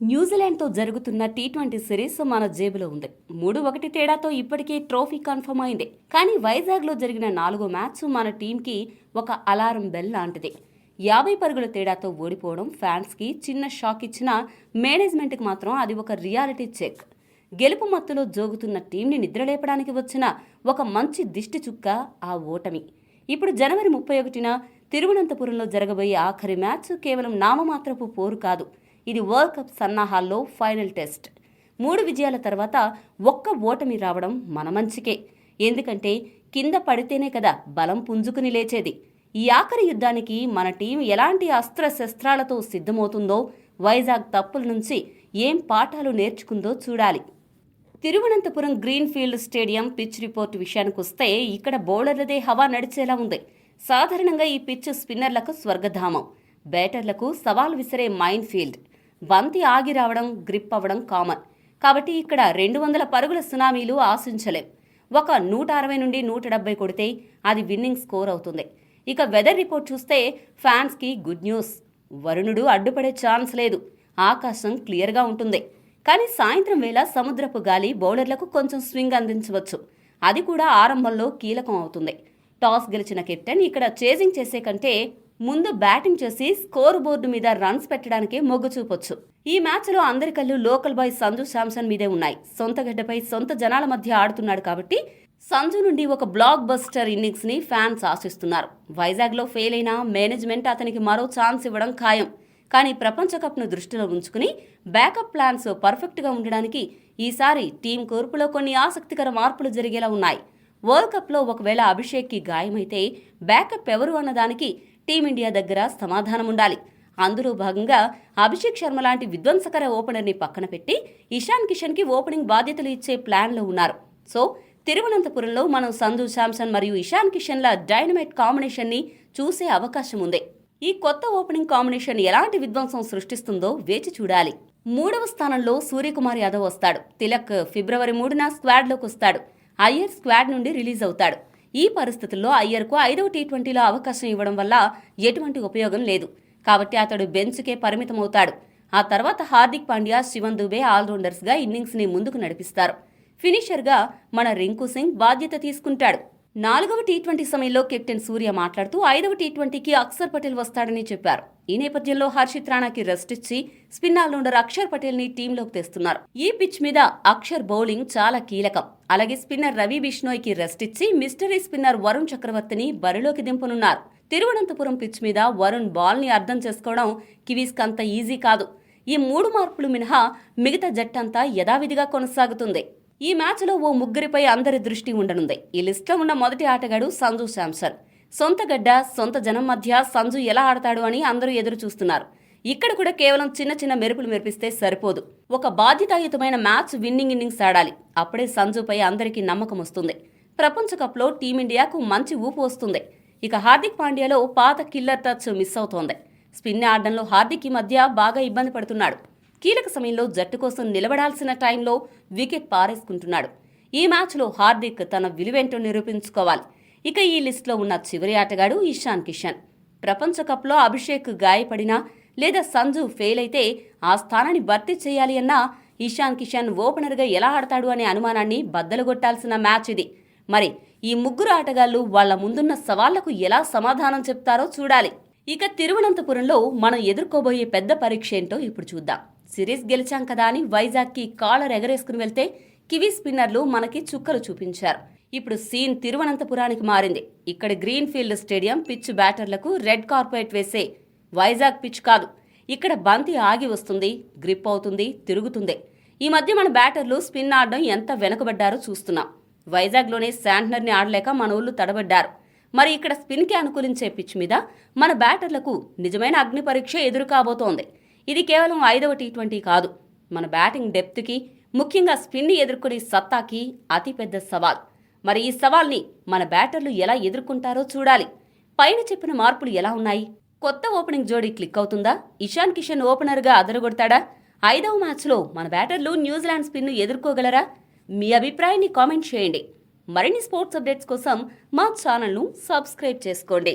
న్యూజిలాండ్తో జరుగుతున్న T20 series మన జేబులో ఉంది. 3-1 తేడాతో ఇప్పటికే ట్రోఫీ కన్ఫర్మ్ అయింది. కానీ వైజాగ్లో జరిగిన 4వ మ్యాచ్ మన టీంకి ఒక అలారం బెల్ లాంటిది. 50 పరుగుల తేడాతో ఓడిపోవడం ఫ్యాన్స్కి చిన్న షాక్ ఇచ్చినా మేనేజ్మెంట్కి మాత్రం అది ఒక రియాలిటీ చెక్. గెలుపు మత్తులో జోగుతున్న టీంని నిద్రలేపడానికి వచ్చిన ఒక మంచి దిష్టి చుక్క ఆ ఓటమి. ఇప్పుడు జనవరి 31న తిరువనంతపురంలో జరగబోయే ఆఖరి మ్యాచ్ కేవలం నామమాత్రపు పోరు కాదు. ఇది వరల్డ్ కప్ సన్నాహాల్లో ఫైనల్ టెస్ట్. 3 విజయాల తర్వాత ఒక్క ఓటమి రావడం మన మంచికే. ఎందుకంటే కింద పడితేనే కదా బలం పుంజుకుని లేచేది. ఈ ఆఖరి యుద్ధానికి మన టీం ఎలాంటి అస్త్రశస్త్రాలతో సిద్ధమవుతుందో, వైజాగ్ తప్పుల నుంచి ఏం పాఠాలు నేర్చుకుందో చూడాలి. Thiruvananthapuram green field stadium pitch report విషయానికొస్తే ఇక్కడ బౌలర్లదే హవా నడిచేలా ఉంది. సాధారణంగా ఈ పిచ్ స్పిన్నర్లకు స్వర్గధామం, బ్యాటర్లకు సవాల్ విసిరే మైన్ ఫీల్డ్. బంతి ఆగి రావడం, గ్రిప్ అవ్వడం కామన్. కాబట్టి ఇక్కడ 200 పరుగుల సునామీలు ఆశించలేం. ఒక 160 నుండి 170 కొడితే అది విన్నింగ్ స్కోర్ అవుతుంది. ఇక వెదర్ రిపోర్ట్ చూస్తే ఫ్యాన్స్కి గుడ్ న్యూస్. వరుణుడు అడ్డుపడే ఛాన్స్ లేదు. ఆకాశం క్లియర్గా ఉంటుంది. కానీ సాయంత్రం వేళ సముద్రపు గాలి బౌలర్లకు కొంచెం స్వింగ్ అందించవచ్చు. అది కూడా ఆరంభంలో కీలకం అవుతుంది. టాస్ గెలిచిన కెప్టెన్ ఇక్కడ చేజింగ్ చేసే కంటే ముందు బ్యాటింగ్ చేసి స్కోర్ బోర్డు మీద రన్స్ పెట్టడానికే మొగ్గు చూపొచ్చు. ఈ మ్యాచ్లో అందరి కళ్ళు లోకల్ బాయ్ సంజు శాంసన్ మీదే ఉన్నాయి. సొంత గడ్డపై సొంత జనాల మధ్య ఆడుతున్నాడు కాబట్టి సంజు నుండి ఒక బ్లాక్ బస్టర్ ఇన్నింగ్స్ ని ఫ్యాన్స్ ఆశిస్తున్నారు. వైజాగ్లో ఫెయిల్ అయినా మేనేజ్మెంట్ అతనికి మరో ఛాన్స్ ఇవ్వడం ఖాయం. కానీ ప్రపంచ కప్ను దృష్టిలో ఉంచుకుని బ్యాకప్ ప్లాన్స్ పర్ఫెక్ట్గా ఉండడానికి ఈసారి టీం కూర్పులో కొన్ని ఆసక్తికర మార్పులు జరిగేలా ఉన్నాయి. వరల్డ్ కప్లో ఒకవేళ అభిషేక్కి గాయమైతే బ్యాకప్ ఎవరు అన్నదానికి టీమిండియా దగ్గర సమాధానం ఉండాలి. అందులో భాగంగా అభిషేక్ శర్మ లాంటి విధ్వంసకర ఓపెనర్ని పక్కన పెట్టి ఇషాన్ కిషన్కి ఓపెనింగ్ బాధ్యతలు ఇచ్చే ప్లాన్లో ఉన్నారు. సో తిరువనంతపురంలో మనం సంజు శాంసన్ మరియు ఇషాన్ కిషన్ల డైనమైట్ కాంబినేషన్ని చూసే అవకాశం ఉంది. ఈ కొత్త ఓపెనింగ్ కాంబినేషన్ ఎలాంటి విధ్వంసం సృష్టిస్తుందో వేచి చూడాలి. 3వ స్థానంలో సూర్యకుమార్ యాదవ్ వస్తాడు. తిలక్ ఫిబ్రవరి 3న స్క్వాడ్లోకి వస్తాడు. అయ్యర్ స్క్వాడ్ నుండి రిలీజ్ అవుతాడు. ఈ పరిస్థితుల్లో అయ్యర్కు 5వ టీ20లో అవకాశం ఇవ్వడం వల్ల ఎటువంటి ఉపయోగం లేదు. కాబట్టి అతడు బెంచ్కే పరిమితమవుతాడు. ఆ తర్వాత హార్దిక్ పాండ్యా, శివన్ దుబే ఆల్రౌండర్స్గా ఇన్నింగ్స్ని ముందుకు నడిపిస్తారు. ఫినిషర్గా మన రింకు సింగ్ బాధ్యత తీసుకుంటాడు. 4వ టీ20 సమయంలో కెప్టెన్ సూర్య మాట్లాడుతూ 5వ టీ20కి అక్షర్ పటేల్ వస్తాడని చెప్పారు. ఈ నేపథ్యంలో హర్షిత్ రాణాకి రెస్ట్ ఇచ్చి స్పిన్ ఆల్రౌండర్ అక్షర్ పటేల్ ని టీంలోకి తెస్తున్నారు. ఈ పిచ్ మీద అక్షర్ బౌలింగ్ చాలా కీలకం. అలాగే స్పిన్నర్ రవి బిష్నోయ్కి రెస్ట్ ఇచ్చి మిస్టరీ స్పిన్నర్ వరుణ్ చక్రవర్తిని బరిలోకి దింపనున్నారు. తిరువనంతపురం పిచ్ మీద వరుణ్ బాల్ ని అర్థం చేసుకోవడం కివీస్కి అంత ఈజీ కాదు. ఈ 3 మార్పులు మినహా మిగతా జట్టంతా యథావిధిగా కొనసాగుతుంది. ఈ మ్యాచ్లో ఓ ముగ్గురిపై అందరి దృష్టి ఉండనుంది. ఈ లిస్టులో ఉన్న మొదటి ఆటగాడు సంజు శాంసన్. సొంత గడ్డ, సొంత జనం మధ్య సంజు ఎలా ఆడతాడు అని అందరూ ఎదురు చూస్తున్నారు. ఇక్కడ కూడా కేవలం చిన్న మెరుపులు మెరిపిస్తే సరిపోదు. ఒక బాధ్యతాయుతమైన మ్యాచ్ విన్నింగ్ ఇన్నింగ్స్ ఆడాలి. అప్పుడే సంజుపై అందరికీ నమ్మకం వస్తుంది. ప్రపంచ కప్లో టీమిండియాకు మంచి ఊపు వస్తుంది. ఇక హార్దిక్ పాండ్యాలో పాత కిల్లర్ టచ్ మిస్ అవుతోంది. స్పిన్ ఆడడంలో హార్దిక్ ఈ మధ్య బాగా ఇబ్బంది పడుతున్నాడు. కీలక సమయంలో జట్టు కోసం నిలబడాల్సిన టైంలో వికెట్ పారేసుకుంటున్నాడు. ఈ మ్యాచ్లో హార్దిక్ తన విలువేంటో నిరూపించుకోవాలి. ఇక ఈ లిస్టులో ఉన్న చివరి ఆటగాడు ఇషాన్ కిషన్. ప్రపంచ కప్లో అభిషేక్ గాయపడినా లేదా సంజు ఫెయిల్ అయితే ఆ స్థానాన్ని భర్తీ చేయాలి అన్నా ఇషాన్ కిషన్ ఓపెనర్గా ఎలా ఆడతాడు అనే అనుమానాన్ని బద్దలుగొట్టాల్సిన మ్యాచ్ ఇది. మరి ఈ ముగ్గురు ఆటగాళ్లు వాళ్ల ముందున్న సవాళ్లకు ఎలా సమాధానం చెప్తారో చూడాలి. ఇక తిరువనంతపురంలో మనం ఎదుర్కోబోయే పెద్ద పరీక్ష ఏంటో ఇప్పుడు చూద్దాం. సిరీస్ గెలిచాం కదా అని వైజాగ్కి కాలర్ ఎగరేసుకుని వెళ్తే కివీ స్పిన్నర్లు మనకి చుక్కలు చూపించారు. ఇప్పుడు సీన్ తిరువనంతపురానికి మారింది. ఇక్కడ గ్రీన్ ఫీల్డ్ స్టేడియం పిచ్ బ్యాటర్లకు రెడ్ కార్పెట్ వేసే వైజాగ్ పిచ్ కాదు. ఇక్కడ బంతి ఆగి వస్తుంది, గ్రిప్ అవుతుంది, తిరుగుతుంది. ఈ మధ్య మన బ్యాటర్లు స్పిన్ ఆడడం ఎంత వెనకబడ్డారో చూస్తున్నాం. వైజాగ్లోనే శాంట్నర్ని ఆడలేక మన ఊళ్ళు తడబడ్డారు. మరి ఇక్కడ స్పిన్కి అనుకూలించే పిచ్ మీద మన బ్యాటర్లకు నిజమైన అగ్ని పరీక్ష ఎదురు కాబోతోంది. ఇది కేవలం 5వ టీ20 కాదు, మన బ్యాటింగ్ డెప్త్కి, ముఖ్యంగా స్పిన్ని ఎదుర్కొనే సత్తాకి అతిపెద్ద సవాల్. మరి ఈ సవాల్ని మన బ్యాటర్లు ఎలా ఎదుర్కొంటారో చూడాలి. పైన చెప్పిన మార్పులు ఎలా ఉన్నాయి? కొత్త ఓపెనింగ్ జోడీ క్లిక్ అవుతుందా? ఇషాన్ కిషన్ ఓపెనర్గా అదరగొడతాడా? 5వ మ్యాచ్లో మన బ్యాటర్లు న్యూజిలాండ్ స్పిన్ను ఎదుర్కోగలరా? మీ అభిప్రాయాన్ని కామెంట్ చేయండి. మరిన్ని స్పోర్ట్స్ అప్డేట్స్ కోసం మా ఛానల్ను సబ్స్క్రైబ్ చేసుకోండి.